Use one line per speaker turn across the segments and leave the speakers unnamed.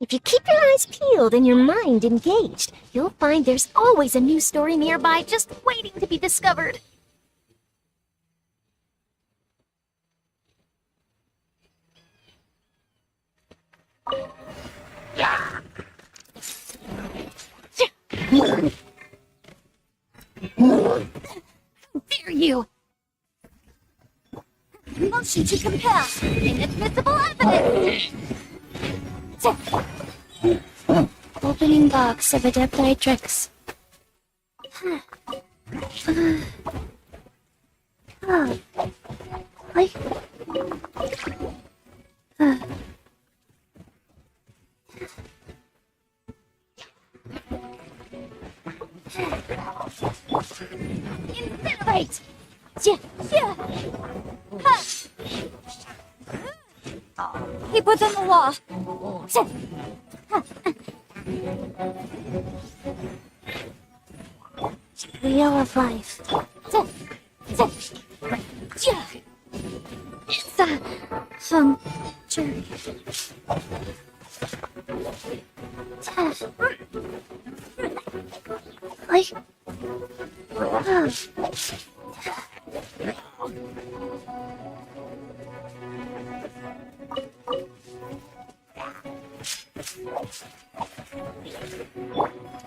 If you keep your eyes peeled and your mind engaged, you'll find there's always a new story nearby just waiting to be discovered. Dare you! Motion to compel! Inadmissible evidence! Opening box of Adepti tricks. Incinerate! He puts on the wall. Wheel of life. It's a jury.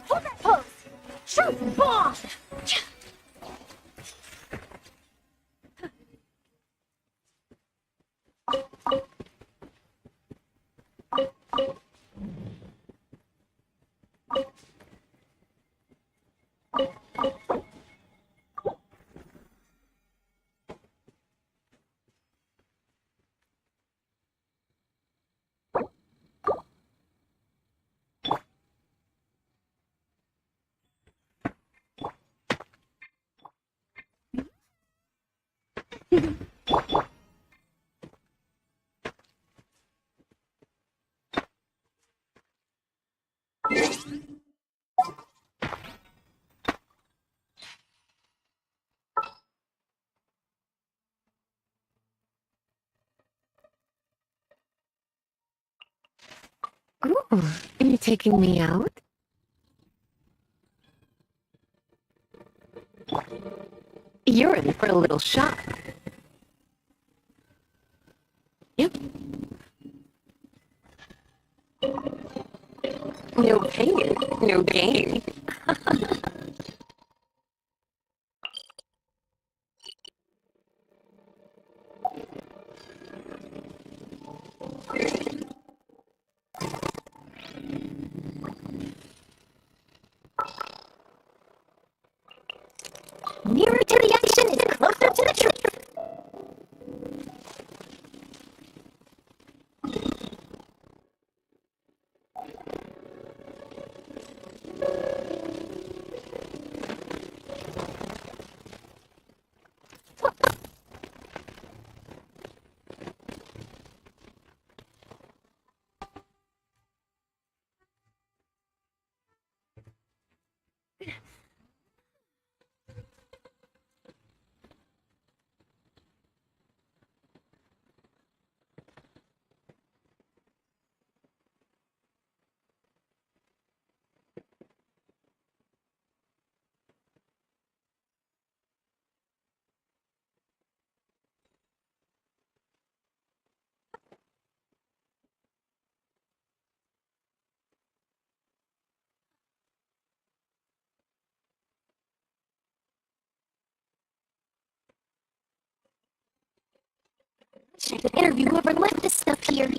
Hold that pose! Shoot bomb!
Ooh, are you taking me out? You're in for a little shock. Yep. No pain, no gain.
Nearer to the action is closer to the truth. I could interview whoever left this stuff here.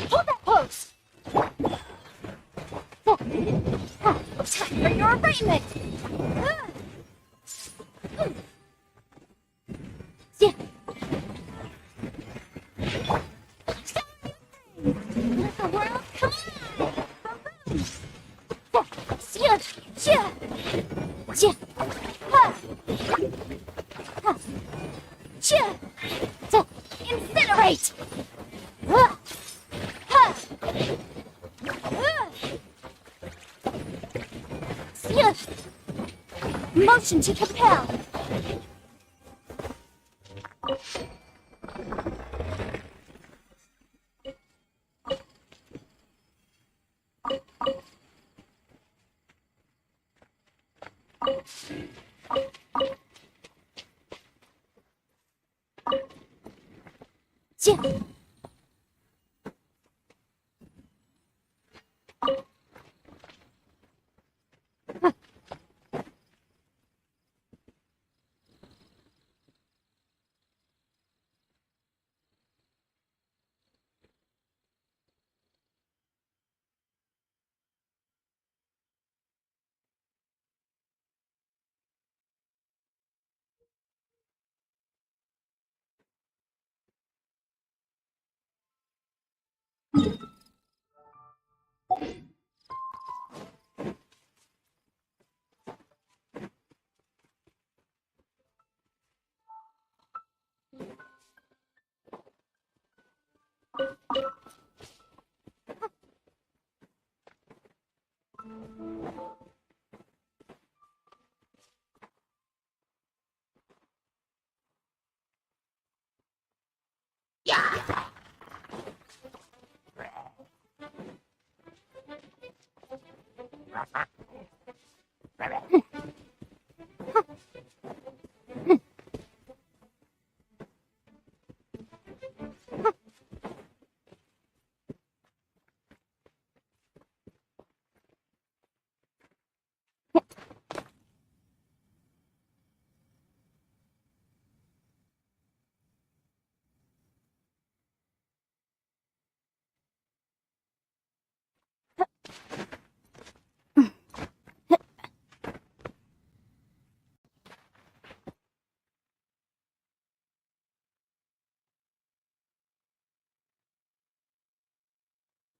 Hold that pose! Time for your arraignment! Yeah. Let the world come on! Yeah. Yeah. Yeah. Ha. Ha. Yeah. Incinerate! Ha. Ha. Yeah. Motion to compel!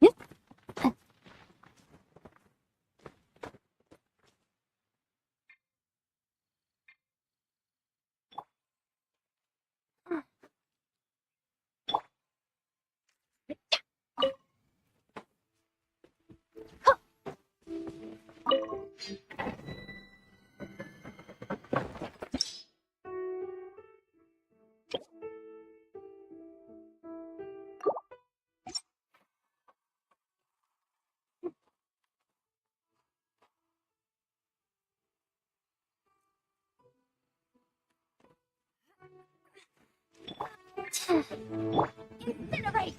Yeah. Incinerate!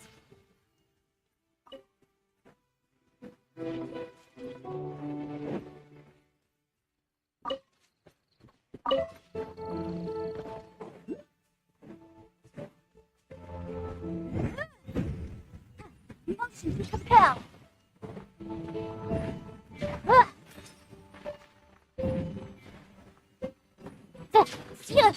Motion to compel! Yeah. Yeah.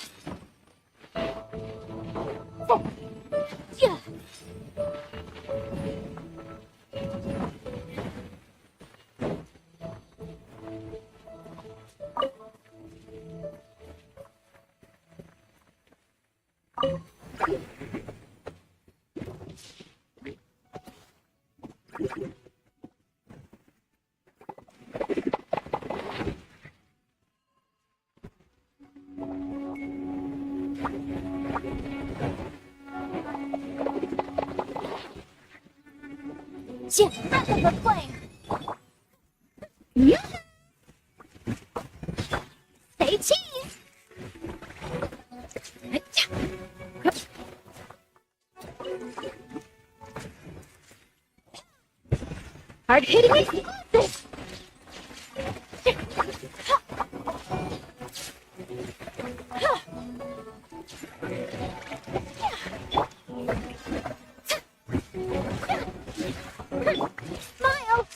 Shit, out of the flame! Say cheese! Hard hitting explosive! Smile!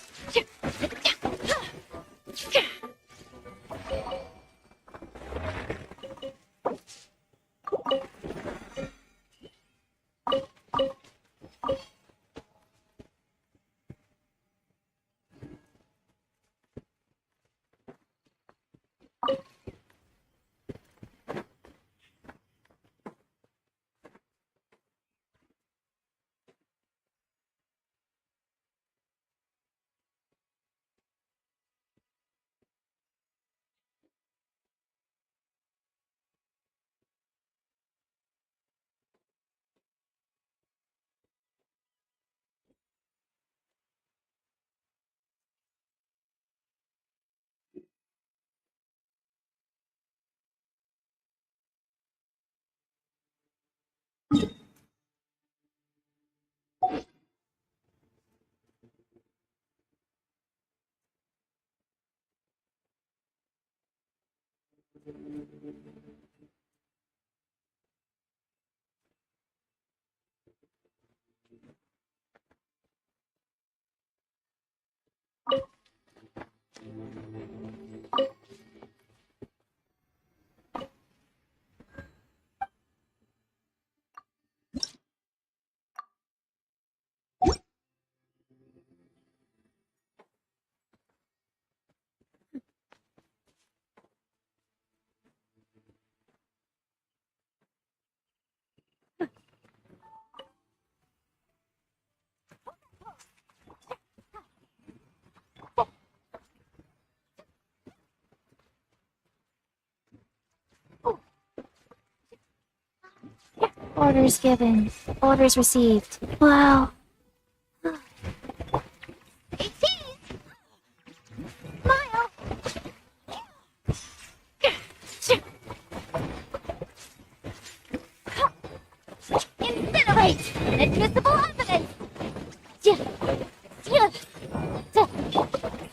Orders given. Orders received. Wow. Smile! Incinerate! Inadmissible evidence!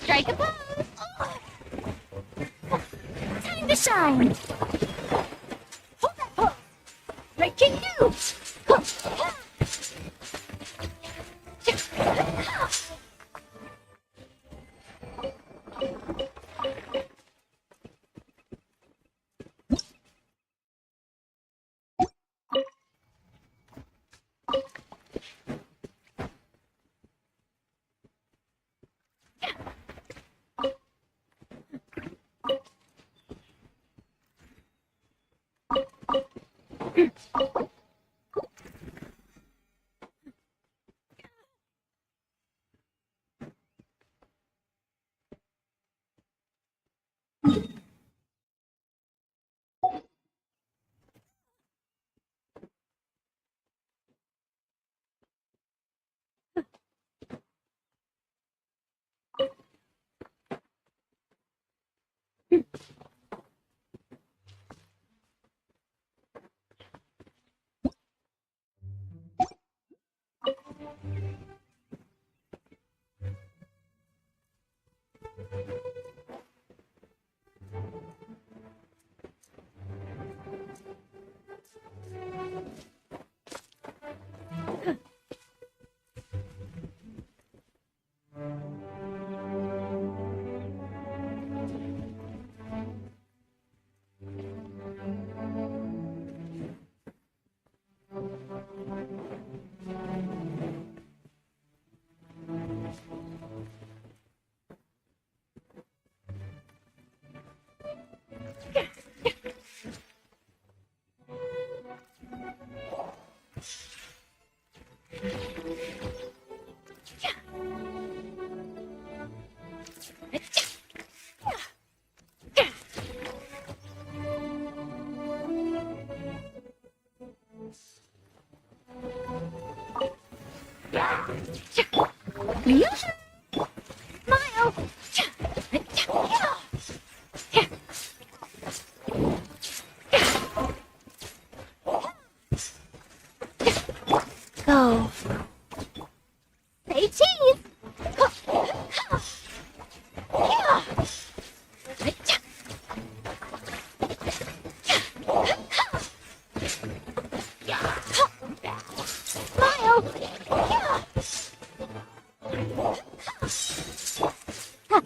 Strike a pose! Time to shine! Hold that pose! Breaking news! Smile! Go. Say cheese! Smile!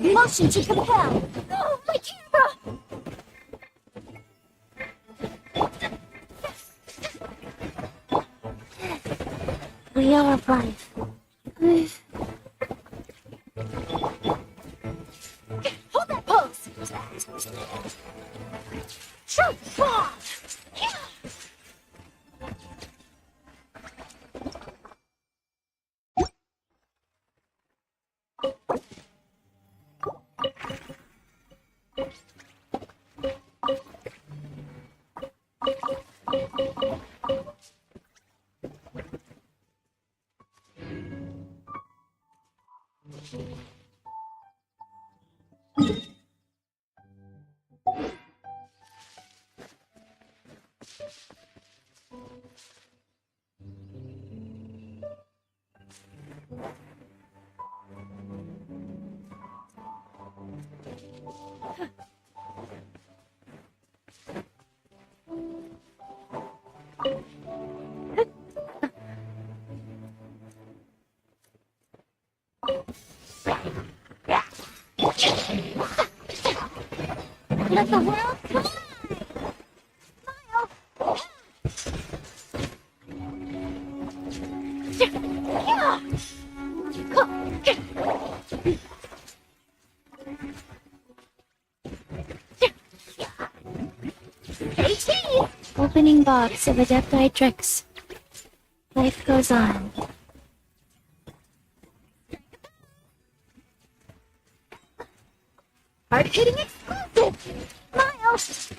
Motion to compel! Oh, my camera! We are alive. Hold that pose! Shoot! Let the world collide! Smile! Opening box of Adepti tricks. Life goes on. Hard-hitting exclusive! Miles!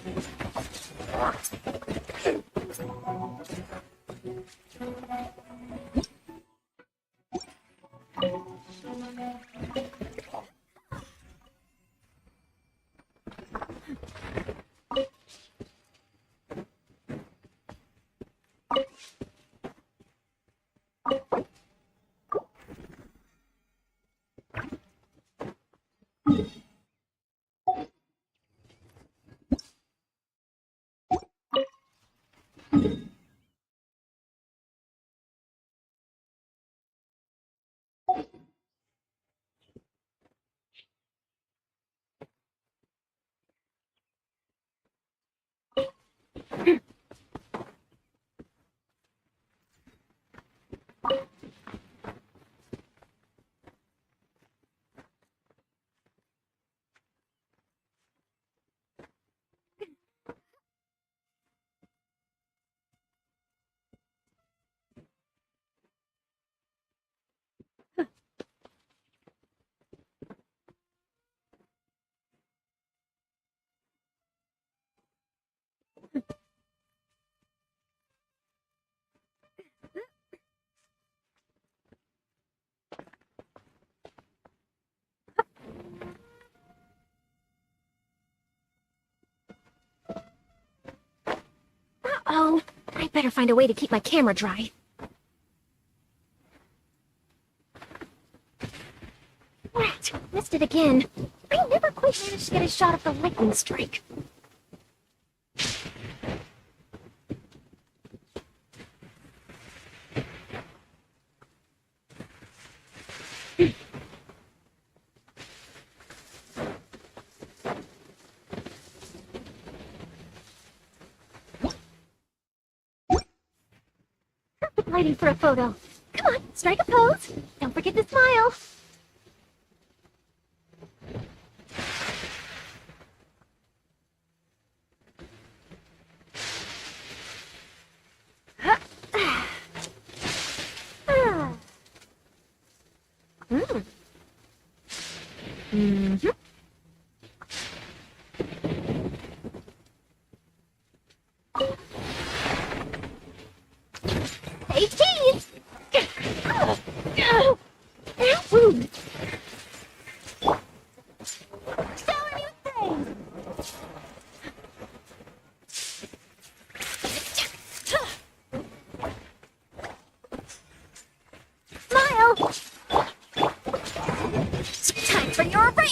Uh-oh. I better find a way to keep my camera dry. Rat, missed it again. I never quite managed to get a shot of the lightning strike. Lighting for a photo. Come on, strike a pose. Don't forget to smile. Mm-hmm. Hey, cheese!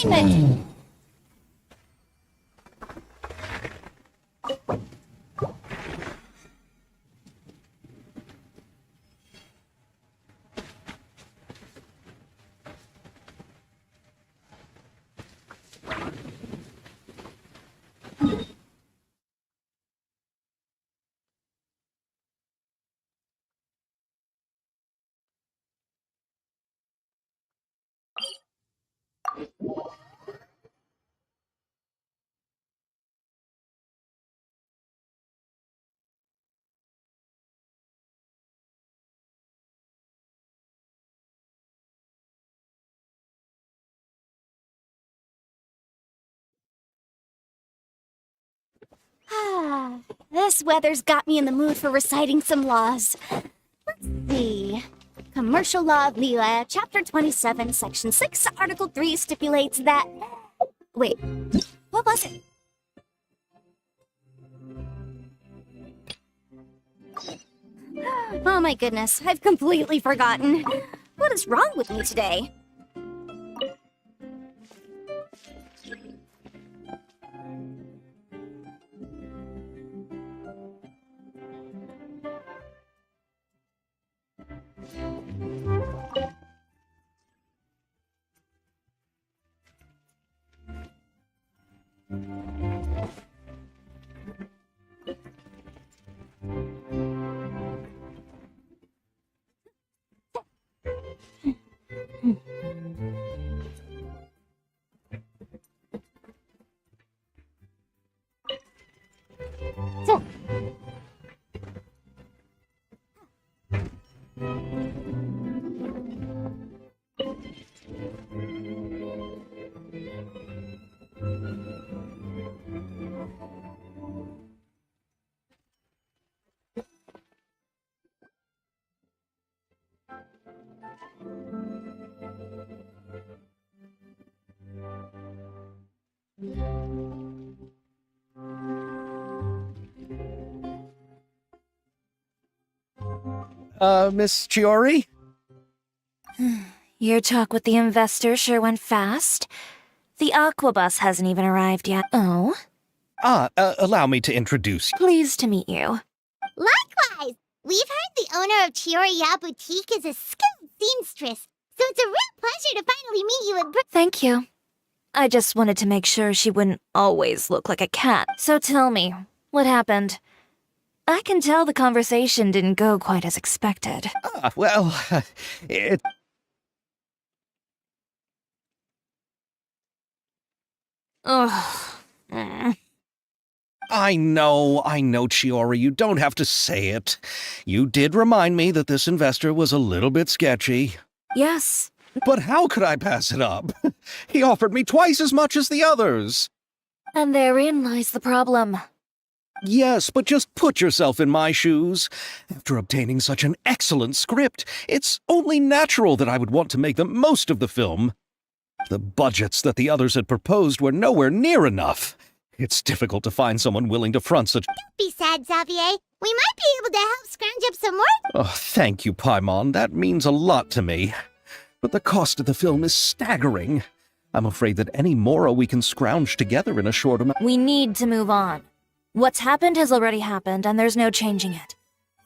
entertainment! This weather's got me in the mood for reciting some laws. Let's see. Commercial Law of Lila, Chapter 27, Section 6, Article 3 stipulates that... Wait, what was it? Oh my goodness, I've completely forgotten. What is wrong with me today?
Miss Chiori?
Your talk with the investor sure went fast. The aqua bus hasn't even arrived yet. Oh?
Allow me to introduce you.
Pleased to meet you.
Likewise! We've heard the owner of Chioriya Boutique is a skilled seamstress, so it's a real pleasure to finally meet you in person.
Thank you. I just wanted to make sure she wouldn't always look like a cat. So tell me, what happened? I can tell the conversation didn't go quite as expected.
Well, it...
Ugh.
I know, Chiori, you don't have to say it. You did remind me that this investor was a little bit sketchy.
Yes.
But how could I pass it up? He offered me twice as much as the others.
And therein lies the problem.
Yes, but just put yourself in my shoes. After obtaining such an excellent script, it's only natural that I would want to make the most of the film. The budgets that the others had proposed were nowhere near enough. It's difficult to find someone willing to front such...
Don't be sad, Xavier. We might be able to help scrounge up some more.
Oh, thank you, Paimon. That means a lot to me. But the cost of the film is staggering. I'm afraid that any more we can scrounge together in a short amount...
We need to move on. What's happened has already happened, and there's no changing it.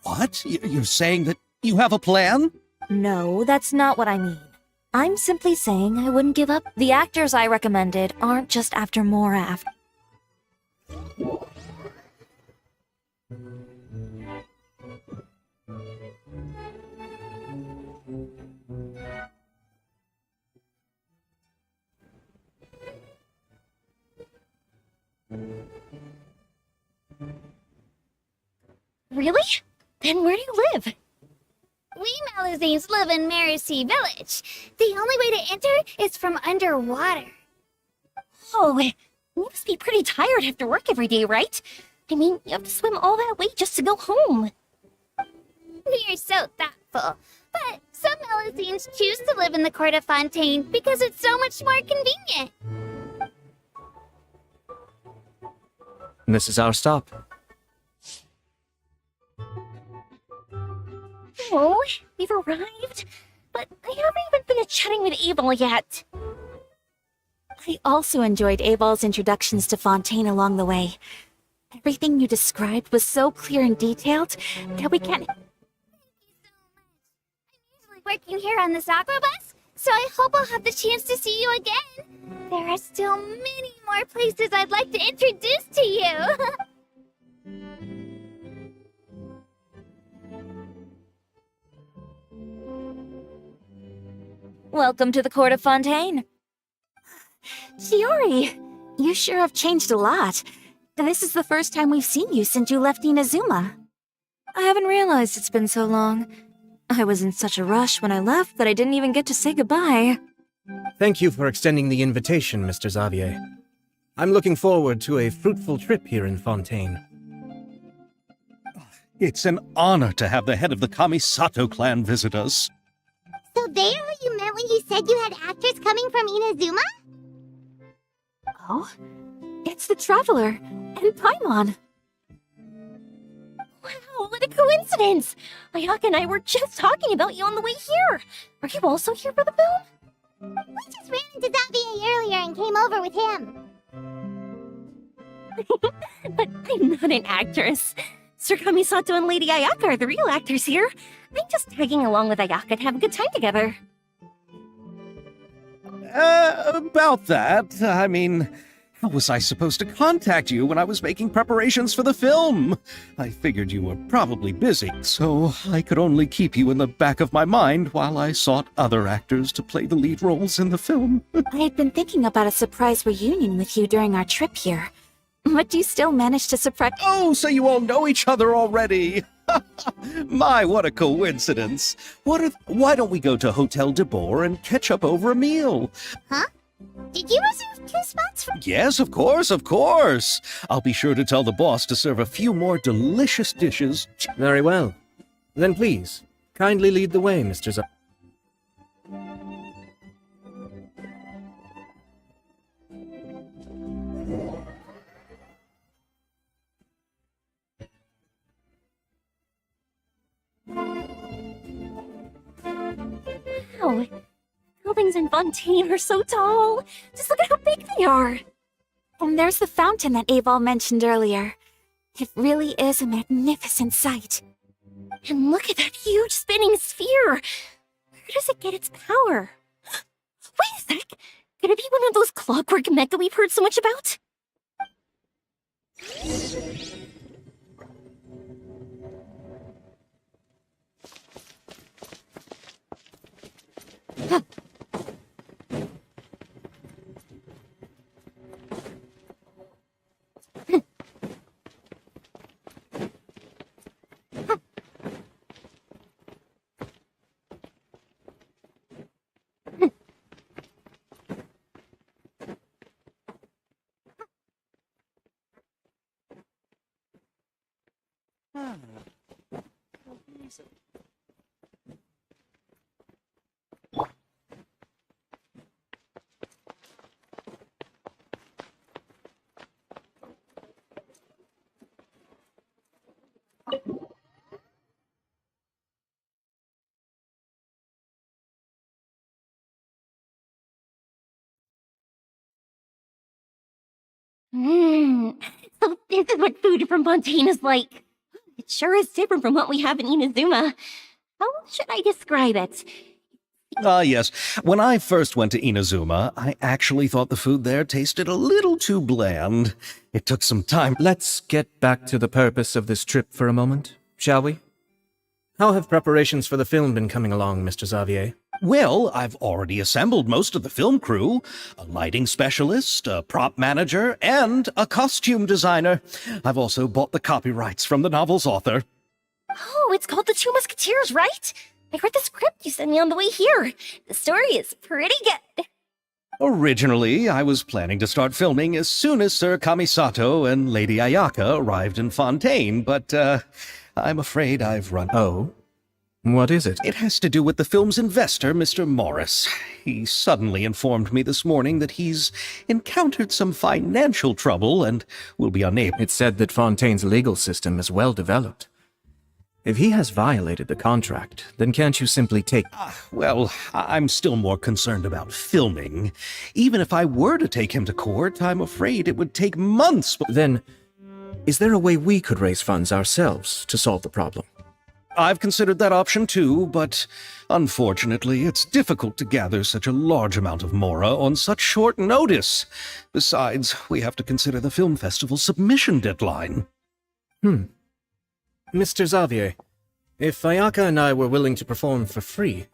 What? You're saying that you have a plan?
No, that's not what I mean. I'm simply saying I wouldn't give up. The actors I recommended aren't just after more after.
Really? Then where do you live?
We Melusines live in Mercy Village. The only way to enter is from underwater.
Oh, you must be pretty tired after work every day, right? I mean, you have to swim all that way just to go home.
We're so thoughtful. But some Melusines choose to live in the Court of Fontaine because it's so much more convenient.
This is our stop.
Oh, we've arrived. But I haven't even finished chatting with Abel yet. I also enjoyed Aval's introductions to Fontaine along the way. Everything you described was so clear and detailed that we can't...
Usually working here on this aqua bus, so I hope I'll have the chance to see you again. There are still many more places I'd like to introduce to you.
Welcome to the court of Fontaine.
Shiori, you sure have changed a lot. This is the first time we've seen you since you left Inazuma.
I haven't realized it's been so long. I was in such a rush when I left that I didn't even get to say goodbye.
Thank you for extending the invitation, Mr. Xavier. I'm looking forward to a fruitful trip here in Fontaine.
It's an honor to have the head of the Kamisato clan visit us.
So they are who you meant when you said you had actors coming from Inazuma?
Oh, it's the Traveler and Paimon.
Wow, what a coincidence! Ayaka and I were just talking about you on the way here. Are you also here for the film?
We just ran into Xavier earlier and came over with him.
But I'm not an actress. Sir Kamisato and Lady Ayaka are the real actors here. I'm just tagging along with Ayaka to have a good time together.
About that, I mean, how was I supposed to contact you when I was making preparations for the film? I figured you were probably busy, so I could only keep you in the back of my mind while I sought other actors to play the lead roles in the film.
I had been thinking about a surprise reunion with you during our trip here. But you still managed to surprise...
Oh, so you all know each other already! My, what a coincidence! Why don't we go to Hotel de Boer and catch up over a meal?
Huh? Did you reserve 2 spots for...
Yes, of course, of course! I'll be sure to tell the boss to serve a few more delicious dishes.
Very well. Then please, kindly lead the way, Mr. Xavier.
Wow, buildings in Fontaine are so tall. Just look at how big they are.
And there's the fountain that Aval mentioned earlier. It really is a magnificent sight.
And look at that huge spinning sphere. Where does it get its power? Wait a sec. Could it be one of those clockwork mecha we've heard so much about? So this is what food from Fontaine is like. It sure is different from what we have in Inazuma. How should I describe it?
Yes. When I first went to Inazuma, I actually thought the food there tasted a little too bland. It took some time.
Let's get back to the purpose of this trip for a moment, shall we? How have preparations for the film been coming along, Mr. Xavier?
Well, I've already assembled most of the film crew. A lighting specialist, a prop manager, and a costume designer. I've also bought the copyrights from the novel's author.
Oh, it's called The Two Musketeers, right? I read the script you sent me on the way here. The story is pretty good.
Originally, I was planning to start filming as soon as Sir Kamisato and Lady Ayaka arrived in Fontaine, but, I'm afraid I've run...
Oh? What is it?
It has to do with the film's investor, Mr. Morris. He suddenly informed me this morning that he's encountered some financial trouble and will be unable...
It's said that Fontaine's legal system is well developed. If he has violated the contract, then can't you simply take...
Well, I'm still more concerned about filming. Even if I were to take him to court, I'm afraid it would take months.
Then, is there a way we could raise funds ourselves to solve the problem?
I've considered that option too, but unfortunately, it's difficult to gather such a large amount of mora on such short notice. Besides, we have to consider the film festival submission deadline.
Mr. Xavier, if Ayaka and I were willing to perform for free,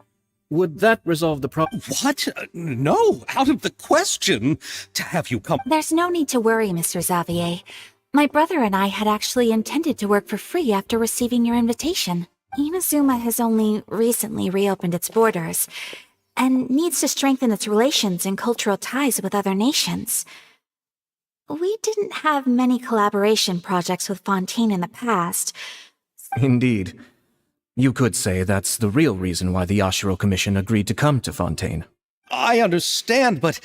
would that resolve the problem?
What? No, out of the question. To have you come...
There's no need to worry, Mr. Xavier. My brother and I had actually intended to work for free after receiving your invitation. Inazuma has only recently reopened its borders, and needs to strengthen its relations and cultural ties with other nations. We didn't have many collaboration projects with Fontaine in the past.
Indeed. You could say that's the real reason why the Yashiro Commission agreed to come to Fontaine.
I understand, but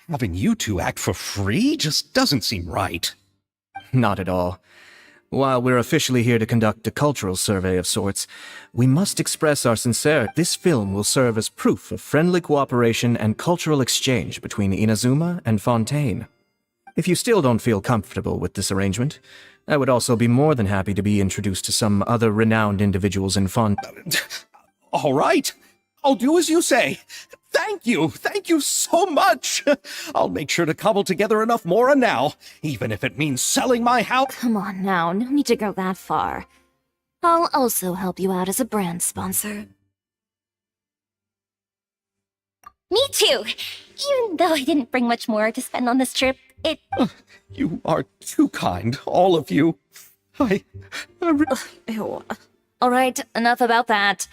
having you two act for free just doesn't seem right.
Not at all. While we're officially here to conduct a cultural survey of sorts, we must express our sincerity. This film will serve as proof of friendly cooperation and cultural exchange between Inazuma and Fontaine. If you still don't feel comfortable with this arrangement, I would also be more than happy to be introduced to some other renowned individuals in Fontaine.
All right. I'll do as you say. Thank you so much. I'll make sure to cobble together enough mora now, even if it means selling my house.
Come on now, no need to go that far. I'll also help you out as a brand sponsor.
Me too. Even though I didn't bring much more to spend on this trip,
You are too kind, all of you.
Ew. Alright, enough about that.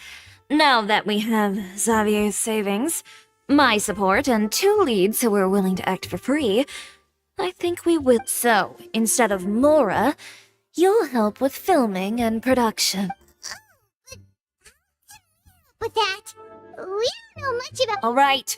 Now that we have Xavier's savings, my support, and 2 leads who are willing to act for free, I think we will. So, instead of Mora, you'll help with filming and production.
with that, we don't know much about.
Alright,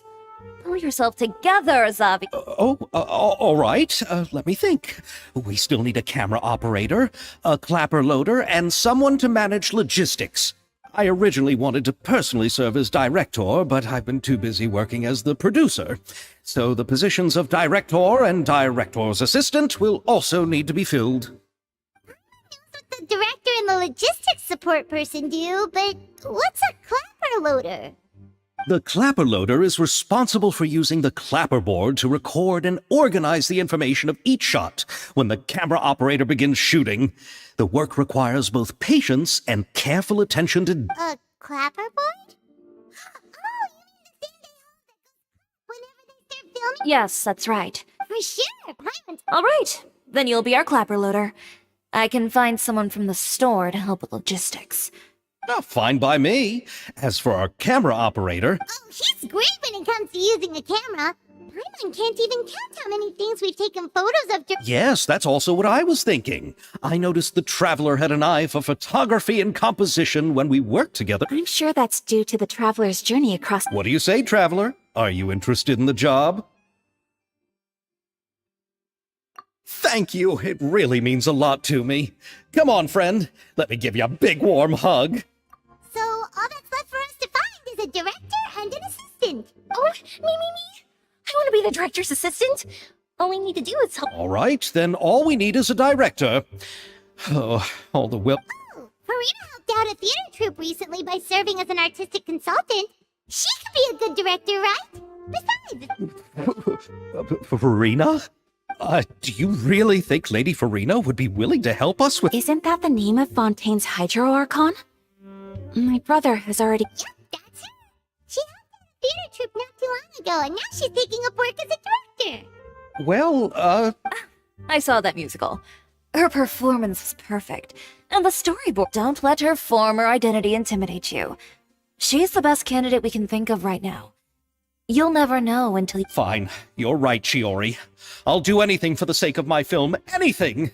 pull yourself together, Xavier.
All right. Let me think. We still need a camera operator, a clapper loader, and someone to manage logistics. I originally wanted to personally serve as director, but I've been too busy working as the producer. So the positions of director and director's assistant will also need to be filled.
The director and the logistics support person do, but what's a clapper loader?
The clapper loader is responsible for using the clapperboard to record and organize the information of each shot when the camera operator begins shooting. The work requires both patience and careful attention to...
A clapperboard? Oh, you mean the thing they hold that goes whenever they start filming?
Yes, that's right.
For sure, Paimon's.
Alright, then you'll be our clapper loader. I can find someone from the store to help with logistics.
Fine by me. As for our camera operator...
Oh, he's great when it comes to using a camera. Paimon can't even count how many things we've taken photos of.
Yes, that's also what I was thinking. I noticed the Traveler had an eye for photography and composition when we worked together.
I'm sure that's due to the traveler's journey across.
What do you say, Traveler? Are you interested in the job? Thank you. It really means a lot to me. Come on, friend. Let me give you a big warm hug.
So all that's left for us to find is a director and an assistant.
Oh, me. I want to be the director's assistant. All we need to do is help.
All right, then all we need is a director. Oh, all the will...
Oh, Farina helped out a theater troupe recently by serving as an artistic consultant. She could be a good director, right? Besides...
Farina? Do you really think Lady Farina would be willing to help us with...
Isn't that the name of Fontaine's Hydro Archon? My brother has already.
Yep, that's her. She helped in a theater troupe not too long ago, and now she's taking up work as a director.
Well,
I saw that musical. Her performance was perfect, and the storyboard. Don't let her former identity intimidate you. She's the best candidate we can think of right now. You'll never know until you...
Fine. You're right, Shiori. I'll do anything for the sake of my film. Anything!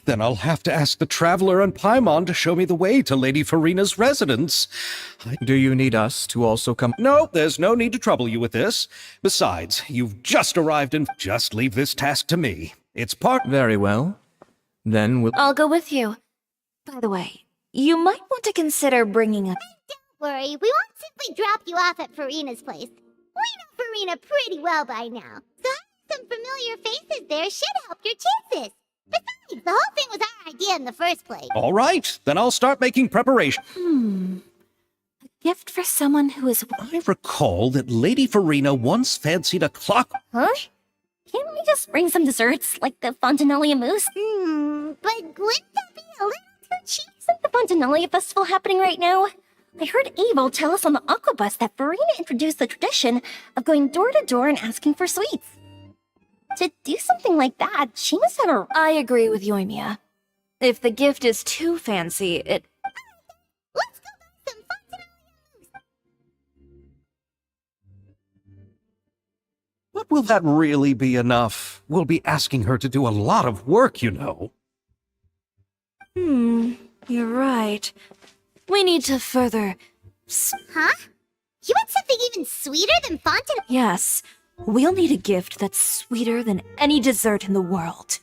Then I'll have to ask the Traveler and Paimon to show me the way to Lady Farina's residence.
Do you need us to also come?
No, there's no need to trouble you with this. Besides, you've just arrived and just leave this task to me. It's part...
Very well. Then we'll...
I'll go with you. By the way, you might want to consider bringing a...
Worry, we won't simply drop you off at Farina's place. We know Farina pretty well by now, so having some familiar faces there should help your chances. Besides, the whole thing was our idea in the first place.
All right, then I'll start making preparations.
Gift for someone who is...
I recall that Lady Farina once fancied a clock.
Huh? Can't we just bring some desserts, like the Fontinalia mousse?
But wouldn't that be a little too cheap?
Isn't the Fontinalia festival happening right now? I heard Abel tell us on the Aquabus that Farina introduced the tradition of going door to door and asking for sweets. To do something like that, she must have a...
I agree with Yoimiya. If the gift is too fancy, it...
Let's go buy some Fontinalia mousse.
But will that really be enough? We'll be asking her to do a lot of work, you know.
You're right. We need to further...
Huh? You want something even sweeter than Fontinalia?
Yes, we'll need a gift that's sweeter than any dessert in the world.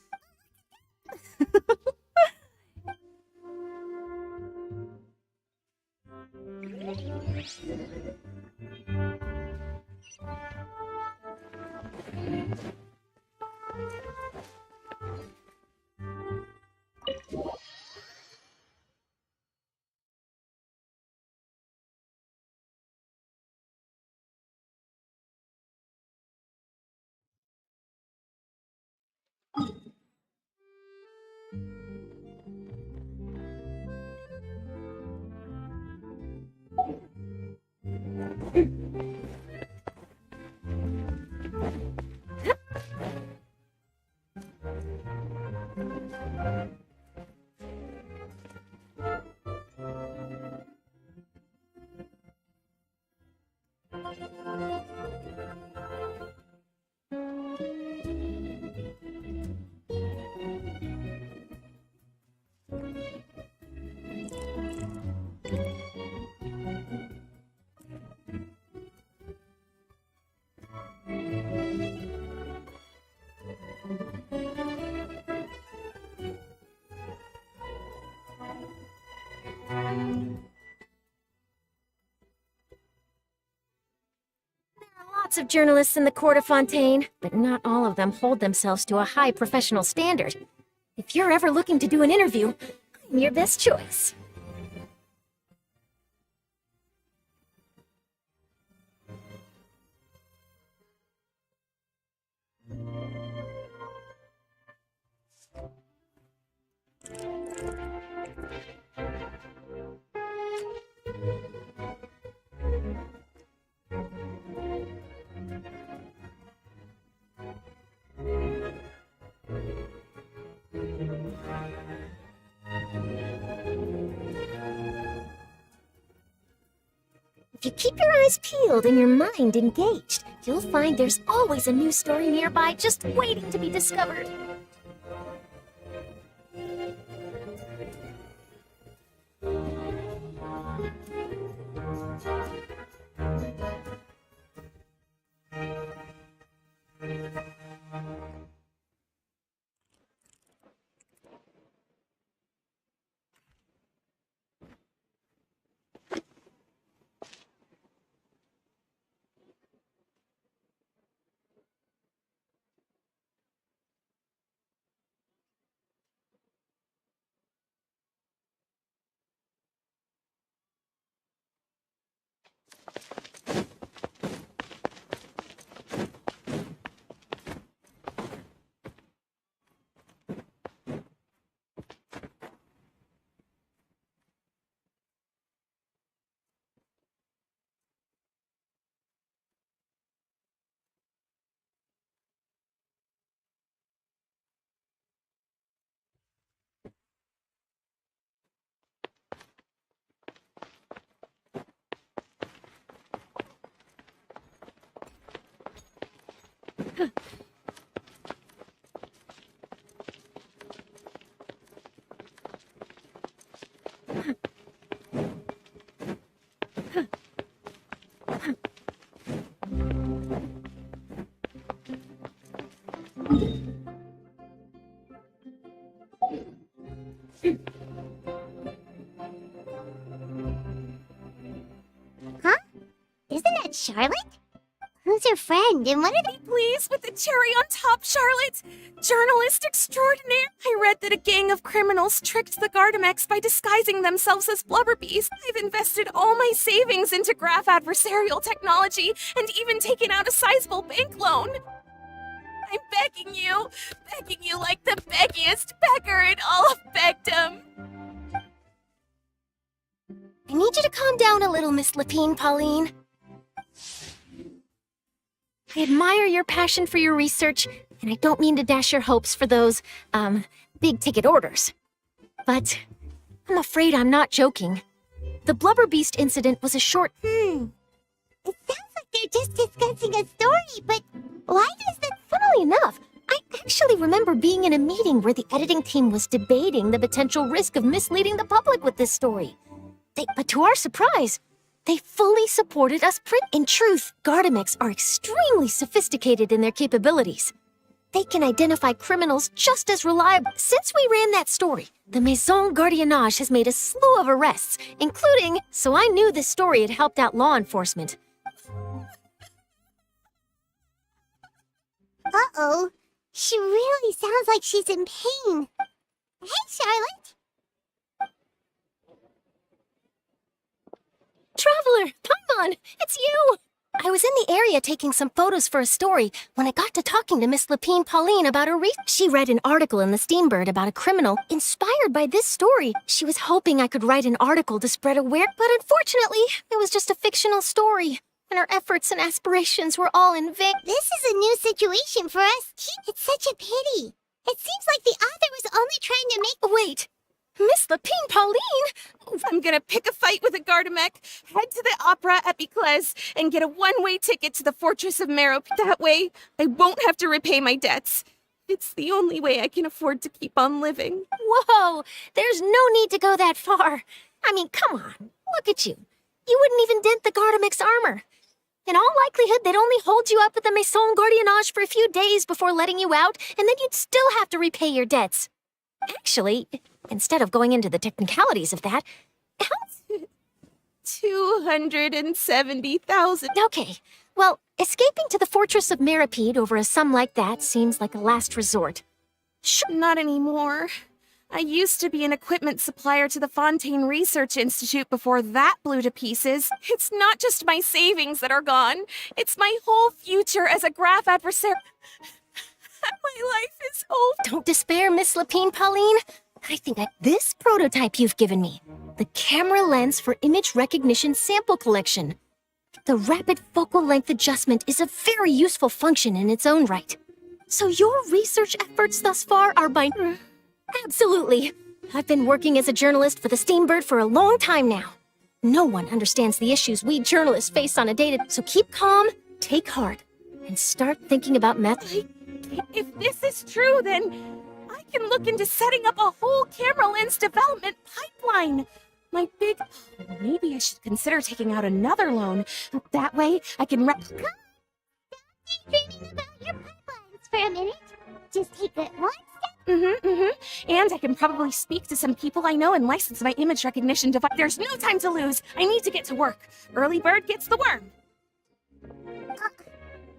Lots of journalists in the court of Fontaine, but not all of them hold themselves to a high professional standard. If you're ever looking to do an interview, I'm your best choice. If you keep your eyes peeled and your mind engaged, you'll find there's always a new story nearby just waiting to be discovered.
Charlotte? Who's your friend, and what are they?
Please, with the cherry on top, Charlotte! Journalist extraordinaire! I read that a gang of criminals tricked the Gardamex by disguising themselves as blubber bees. I've invested all my savings into graph adversarial technology and even taken out a sizable bank loan. I'm begging you like the beggiest beggar in all of Begdom.
I need you to calm down a little, Miss Lapine, Pauline. I admire your passion for your research, and I don't mean to dash your hopes for those, big-ticket orders. But I'm afraid I'm not joking. The Blubber Beast incident was a short...
It sounds like they're just discussing a story, but why does that...
Funnily enough, I actually remember being in a meeting where the editing team was debating the potential risk of misleading the public with this story. But to our surprise, they fully supported us print. In truth, Gardamex are extremely sophisticated in their capabilities. They can identify criminals just as reliably. Since we ran that story, the Maison Gardiennage has made a slew of arrests, including, so I knew this story had helped out law enforcement.
Uh-oh. She really sounds like she's in pain. Hey, Charlotte.
Traveler, come on, it's you! I was in the area taking some photos for a story when I got to talking to Miss Lapine Pauline about her She read an article in the Steambird about a criminal inspired by this story. She was hoping I could write an article to spread awareness, but unfortunately, it was just a fictional story, and her efforts and aspirations were all in vain.
This is a new situation for us. It's such a pity. It seems like the author was only trying to make...
Wait, Miss Lapine Pauline?
I'm gonna pick a fight with a Gardamek, head to the Opera at Biclez, and get a one-way ticket to the Fortress of Merop. That way, I won't have to repay my debts. It's the only way I can afford to keep on living.
Whoa, there's no need to go that far. I mean, come on, look at you. You wouldn't even dent the Gardamex armor. In all likelihood, they'd only hold you up at the Maison Gardiennage for a few days before letting you out, and then you'd still have to repay your debts. Actually, instead of going into the technicalities of that,
270,000.
Okay, well, escaping to the Fortress of Meripede over a sum like that seems like a last resort. Sure.
Not anymore. I used to be an equipment supplier to the Fontaine Research Institute before that blew to pieces. It's not just my savings that are gone. It's my whole future as a graph adversary. My life is over.
Don't despair, Miss Lapine Pauline. I think this prototype you've given me, the camera lens for image recognition sample collection. The rapid focal length adjustment is a very useful function in its own right. So your research efforts thus far are by... Absolutely. I've been working as a journalist for the Steambird for a long time now. No one understands the issues we journalists face on a daily... So keep calm, take heart, and start thinking about method.
If this is true, then I can look into setting up a whole camera lens development pipeline. Maybe I should consider taking out another loan. That way, I can
Daydreaming about your pipelines for a minute. Just take it one step.
And I can probably speak to some people I know and license my image recognition device. There's no time to lose. I need to get to work. Early bird gets the worm.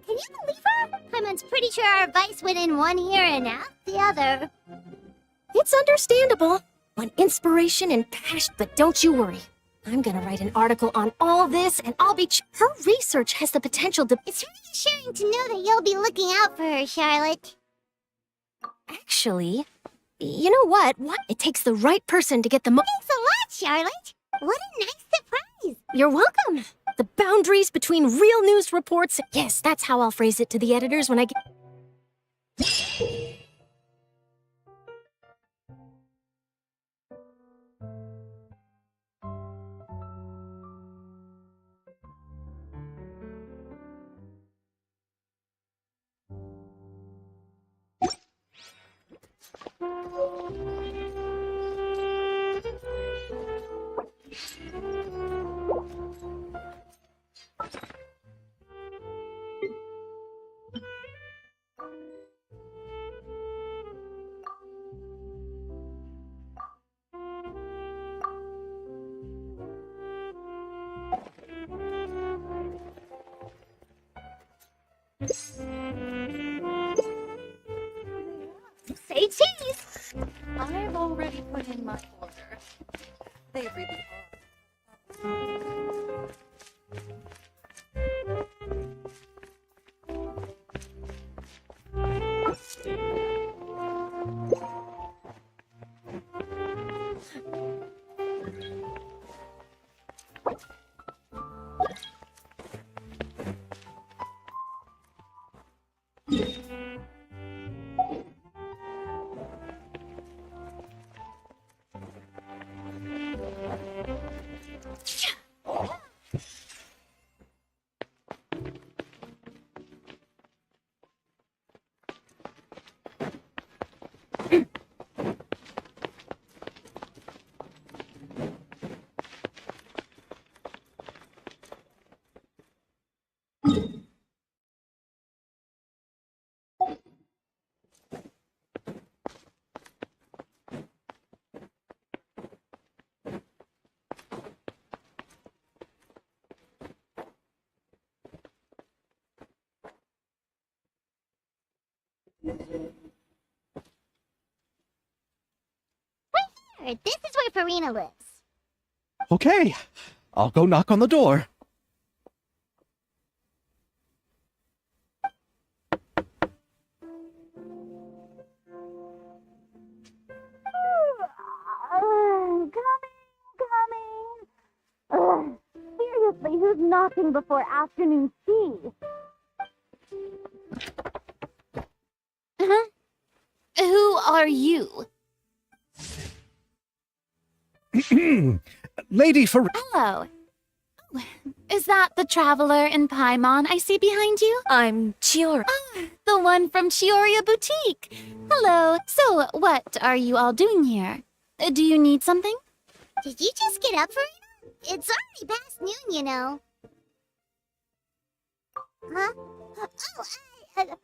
Can you believe her? Paimon's pretty sure our advice went in one ear and out the other.
It's understandable. When inspiration and passion... But don't you worry. I'm gonna write an article on all this, and I'll be... Her research has the potential to...
It's reassuring to know that you'll be looking out for her, Charlotte.
Actually, you know what? It takes the right person to get the
Thanks a lot, Charlotte. What a nice surprise.
You're welcome. The boundaries between real news reports... Yes, that's how I'll phrase it to the editors when I get...
my order. They really are.
Here, this is where Farina lives.
Okay, I'll go knock on the door.
Coming. Seriously, who's knocking before afternoon tea? Huh? Who are you?
Lady for...
Hello. Oh, is that the traveler in Paimon I see behind you?
I'm Chiora.
The one from Chioria Boutique. Hello. So, what are you all doing here? Do you need something?
Did you just get up, Farina? It's already past noon, you know. Huh? Oh, Farina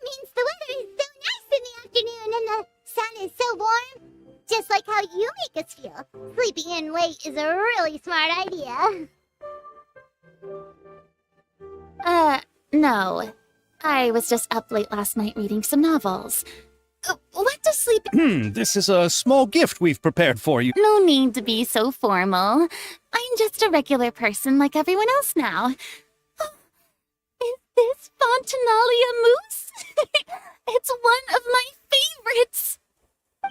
means the weather is so nice in the afternoon and the sun is so warm. Just like how you make us feel. Sleeping in late is a really smart idea.
No. I was just up late last night reading some novels. What does sleep...
This is a small gift we've prepared for you.
No need to be so formal. I'm just a regular person like everyone else now. Oh, is this Fontanalia mousse? It's one of my favorites.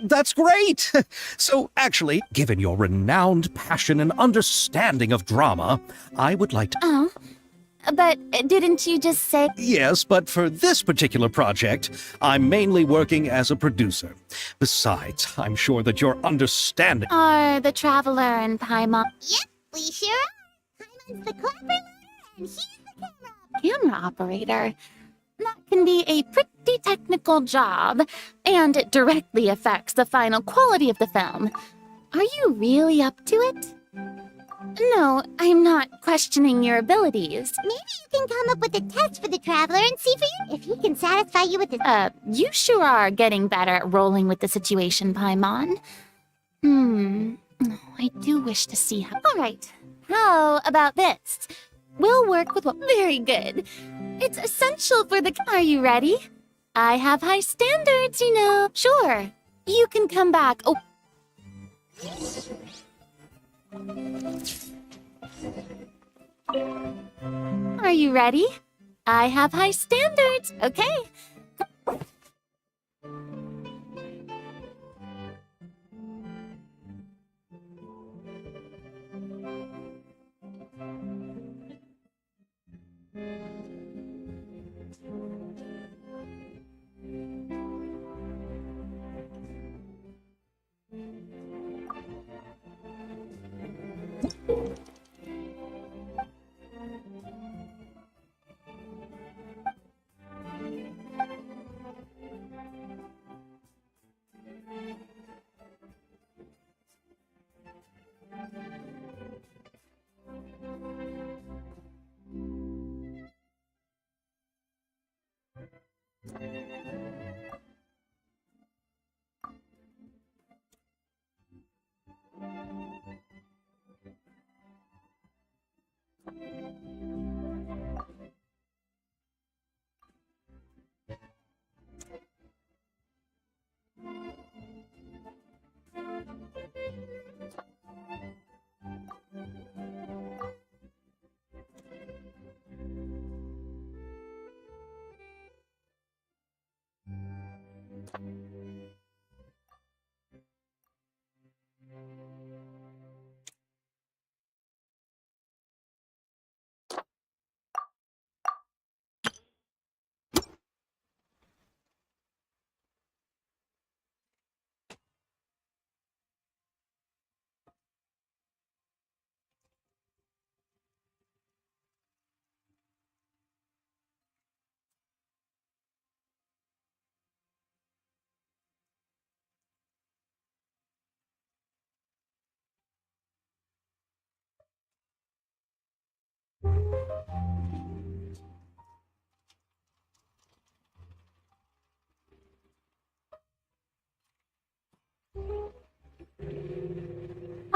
That's great! So, actually, given your renowned passion and understanding of drama, I would like to...
Oh, but didn't you just say...
Yes, but for this particular project, I'm mainly working as a producer. Besides, I'm sure that your understanding...
Are the traveler and Paimon...
Yep, we sure are. Paimon's the clapper learner and he's the camera.
camera operator? That can be a pretty technical job, and it directly affects the final quality of the film. Are you really up to it? No, I'm not questioning your abilities.
Maybe you can come up with a test for the traveler and see for you if he can satisfy you with his...
You sure are getting better at rolling with the situation, Paimon. I do wish to see how... All right, how about this? We'll work with what... Very good. It's essential for the... Are you ready? I have high standards, you know. Sure, you can come back. Oh. Are you ready? I have high standards, okay?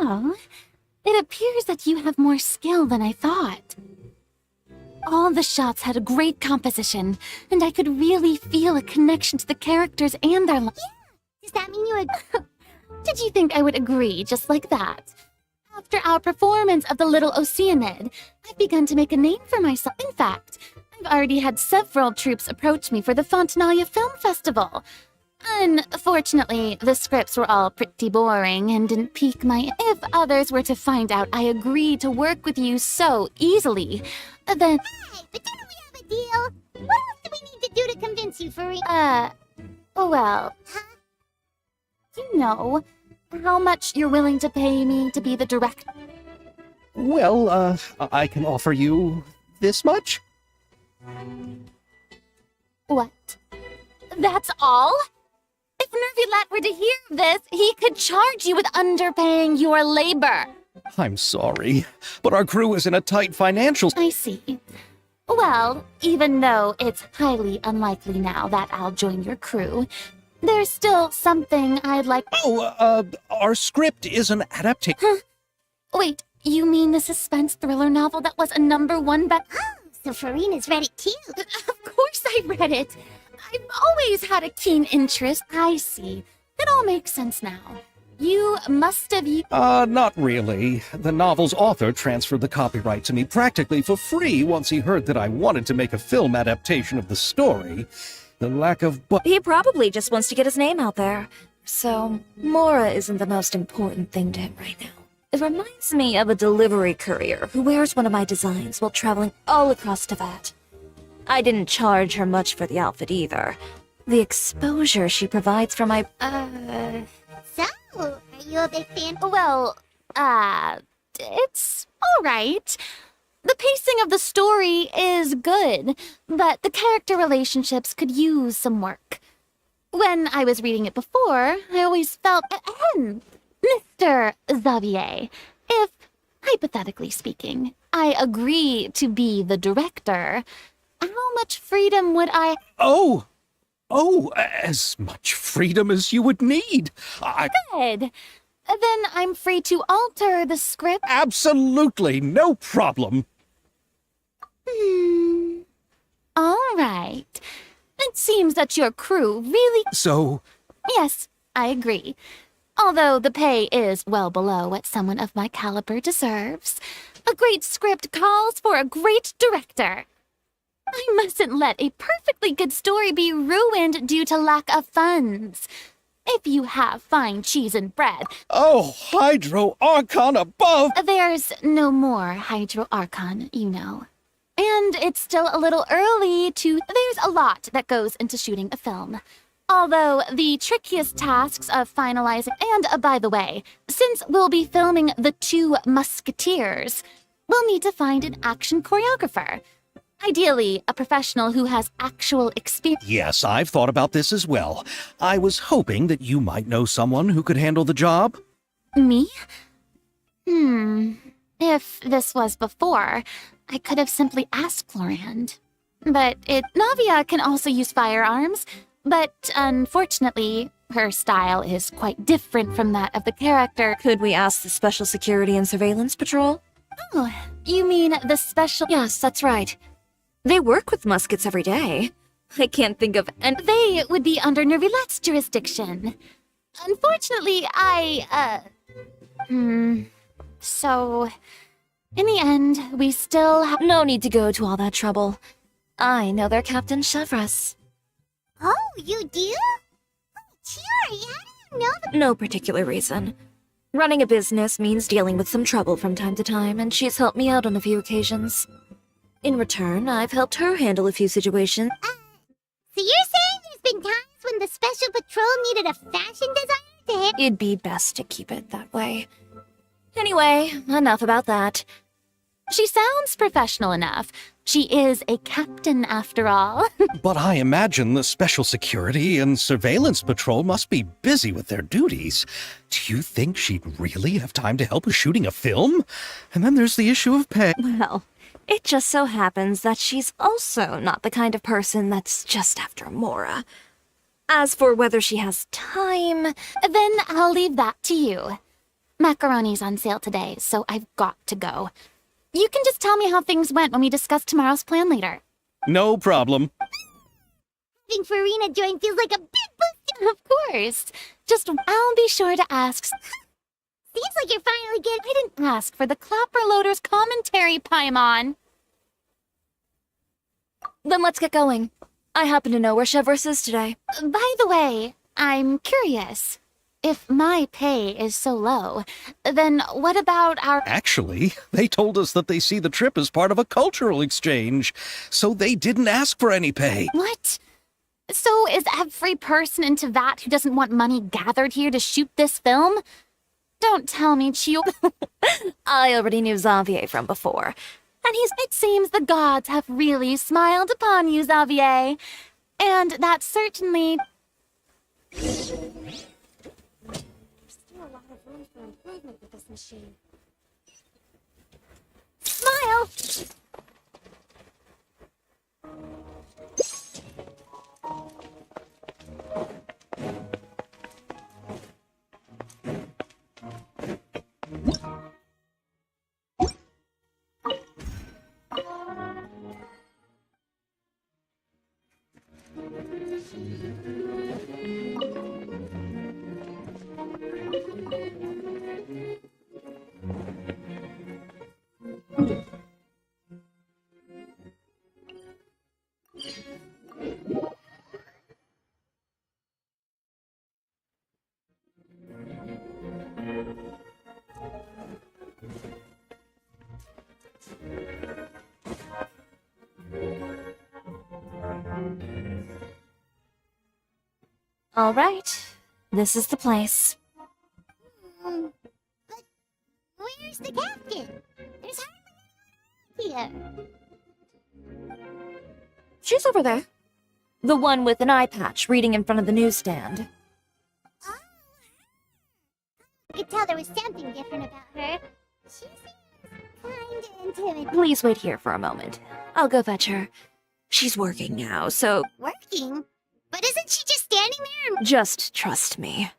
Oh, it appears that you have more skill than I thought. All the shots had a great composition, and I could really feel a connection to the characters and their lives.
Does that mean you
Did you think I would agree just like that? After our performance of The Little Oceanid, I've begun to make a name for myself. In fact, I've already had several troops approach me for the Fontanalia Film Festival. Unfortunately, the scripts were all pretty boring and didn't pique my... If others were to find out I agreed to work with you so easily, then...
Hey, but didn't we have a deal? What else do we need to do to convince you, Farina?
Well... You know how much you're willing to pay me to be the director?
Well, I can offer you this much?
What? That's all? If Nervilat were to hear this, he could charge you with underpaying your labor.
I'm sorry, but our crew is in a tight financial...
I see. Well, even though it's highly unlikely now that I'll join your crew, there's still something I'd like...
Oh, our script is an adaptation...
Huh? Wait, you mean the suspense thriller novel that was a #1 bet...
Oh, so Farina's read it too.
Of course I read it. I've always had a keen interest. I see. It all makes sense now. You must have...
Not really. The novel's author transferred the copyright to me practically for free once he heard that I wanted to make a film adaptation of the story. The lack of
He probably just wants to get his name out there. So, Mora isn't the most important thing to him right now. It reminds me of a delivery courier who wears one of my designs while traveling all across Teyvat. I didn't charge her much for the outfit either. The exposure she provides for my...
So, are you a big fan?
Well, it's alright. The pacing of the story is good, but the character relationships could use some work. When I was reading it before, I always felt... Mr. Xavier, if, hypothetically speaking, I agree to be the director, how much freedom would I...
Oh, as much freedom as you would need.
Good. Then I'm free to alter the script.
Absolutely, no problem.
All right. It seems that your crew really...
So,
Yes, I agree. Although the pay is well below what someone of my caliber deserves. A great script calls for a great director. I mustn't let a perfectly good story be ruined due to lack of funds. If you have fine cheese and bread...
oh, Hydro Archon above!
There's no more Hydro Archon, you know. And it's still a little early to... There's a lot that goes into shooting a film. Although the trickiest tasks of finalizing... And, by the way, since we'll be filming The Two Musketeers, we'll need to find an action choreographer. Ideally, a professional who has actual experience.
Yes, I've thought about this as well. I was hoping that you might know someone who could handle the job.
Me? If this was before, I could have simply asked Florand. But Navia can also use firearms, but unfortunately, her style is quite different from that of the character.
Could we ask the Special Security and Surveillance Patrol?
Oh, you mean the special...
Yes, that's right. They work with muskets every day. I can't think of any...
They would be under Nervilet's jurisdiction. Unfortunately, So, in the end, we still have...
No need to go to all that trouble. I know their Captain Chevras.
Oh, you do? Cheery, how do you know the...
No particular reason. Running a business means dealing with some trouble from time to time, and she's helped me out on a few occasions. In return, I've helped her handle a few situations.
So you're saying there's been times when the Special Patrol needed a fashion designer to handle...
It'd be best to keep it that way. Anyway, enough about that.
She sounds professional enough. She is a captain, after all.
But I imagine the Special Security and Surveillance Patrol must be busy with their duties. Do you think she'd really have time to help with shooting a film? And then there's the issue of pay.
Well, It just so happens that she's also not the kind of person that's just after Mora. As for whether she has time,
Then I'll leave that to you. Macaroni's on sale today, so I've got to go. You can just tell me how things went when we discuss tomorrow's plan later.
No problem.
Having Farina join feels like a big boost.
Of course. Just I'll be sure to ask.
Seems like you're finally getting...
I didn't ask for the Clapper Loader's commentary, Paimon.
then let's get going. I happen to know where Chevreuse is today.
By the way, I'm curious. If my pay is so low, then what about our...
Actually, they told us that they see the trip as part of a cultural exchange, so they didn't ask for any pay.
What? So is every person in Teyvat who doesn't want money gathered here to shoot this film? Don't tell me, Chio.
I already knew Xavier from before.
And it seems the gods have really smiled upon you, Xavier. And that certainly... There's still a lot of room for improvement with this machine. Smile!
All right, this is the place.
But where's the captain? There's hardly anyone here.
She's over there. The one with an eye patch reading in front of the newsstand.
Oh. I could tell there was something different about her. She seems kinda intimidating.
Please wait here for a moment. I'll go fetch her. She's working now, so
Working? But isn't she just standing there?
just trust me.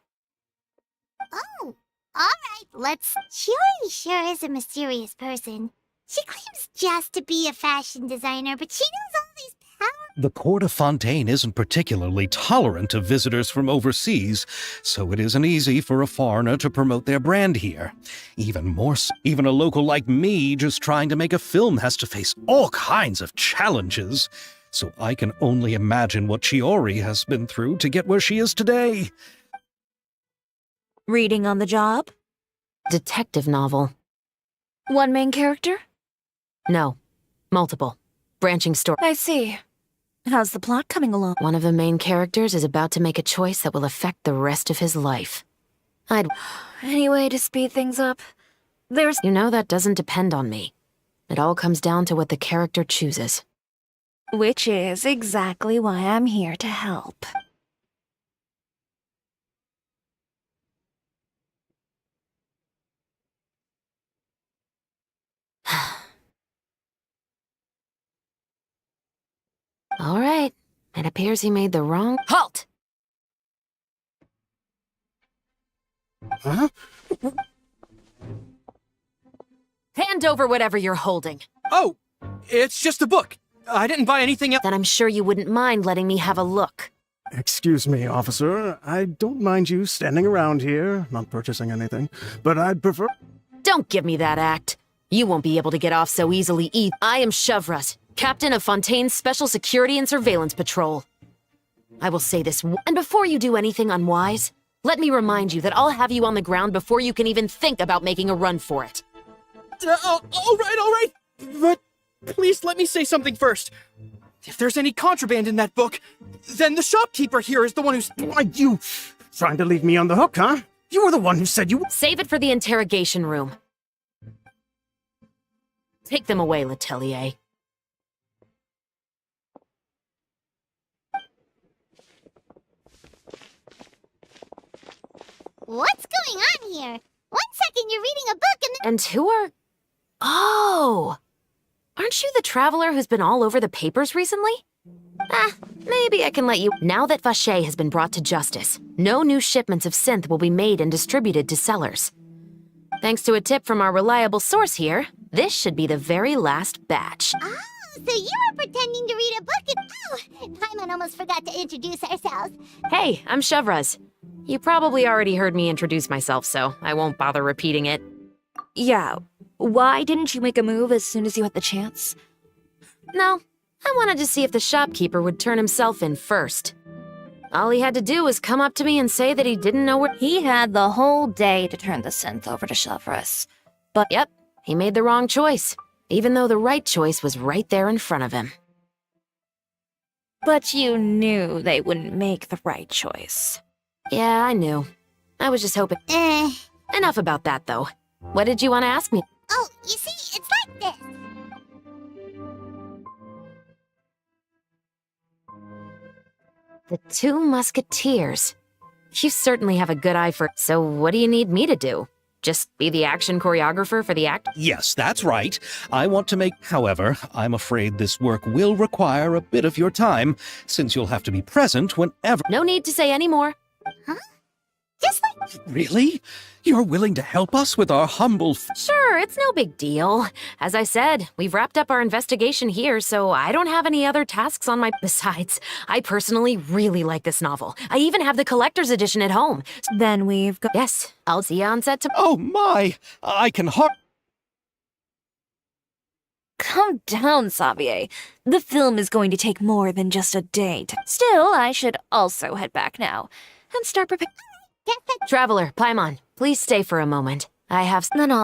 Oh, alright, let's... Shiori sure is a mysterious person. She claims just to be a fashion designer, but she knows all these powers.
The court of Fontaine isn't particularly tolerant of visitors from overseas, so it isn't easy for a foreigner to promote their brand here. Even a local like me just trying to make a film has to face all kinds of challenges. So I can only imagine what Chiori has been through to get where she is today.
Reading on the job?
Detective novel.
One main character?
No. Multiple. Branching story.
I see. How's the plot coming along?
One of the main characters is about to make a choice that will affect the rest of his life.
Any way to speed things up? There's...
You know that doesn't depend on me. It all comes down to what the character chooses.
Which is exactly why I'm here to help.
All right. It appears he made the wrong... Halt!
Huh?
Hand over whatever you're holding.
Oh, it's just a book. I didn't buy anything else.
Then I'm sure you wouldn't mind letting me have a look.
Excuse me, officer. I don't mind you standing around here, not purchasing anything, but I'd prefer...
Don't give me that act. You won't be able to get off so easily either. I am Chevreuse, captain of Fontaine's Special Security and Surveillance Patrol. I will say this, and before you do anything unwise, let me remind you that I'll have you on the ground before you can even think about making a run for it.
All right. But please let me say something first. If there's any contraband in that book, then the shopkeeper here is the one who's...
Why, you... Trying to leave me on the hook, huh? You were the one who said you...
Save it for the interrogation room. Take them away, Letelier.
What's going on here? 1 second you're reading a book and then...
And who are... Oh! Aren't Aren't you the traveler who's been all over the papers recently? Maybe I can let you. Now that Vache has been brought to justice, no new shipments of synth will be made and distributed to sellers. Thanks to a tip from our reliable source here, this should be the very last batch.
Oh, so you were pretending to read a book and... Oh, Paimon almost forgot to introduce ourselves.
Hey, I'm Shavraz. You probably already heard me introduce myself, so I won't bother repeating it.
Yeah, why didn't you make a move as soon as you had the chance?
No, I wanted to see if the shopkeeper would turn himself in first. All he had to do was come up to me and say that he didn't know where—
He had the whole day to turn the synth over to Shavras.
But yep, he made the wrong choice, even though the right choice was right there in front of him.
But you knew they wouldn't make the right choice.
Yeah, I knew. I was just hoping— Enough about that, though. What did you want to ask me?
Oh, you see, it's like this.
The Two Musketeers. You certainly have a good eye for— So what do you need me to do? Just be the action choreographer for the act?
Yes, that's right. I want to make... However, I'm afraid this work will require a bit of your time, since you'll have to be present whenever...
No need to say any more.
Just like...
Really? You're willing to help us with our humble...
Sure, it's no big deal. As I said, we've wrapped up our investigation here, so I don't have any other tasks on my— Besides, I personally really like this novel. I even have the collector's edition at home.
Then we've got—
Yes, I'll see you on set
Oh my! I can
Calm down, Xavier. The film is going to take more than just a day to— Still, I should also head back now and start preparing.
Traveler, Paimon, please stay for a moment. I have—
Then I'll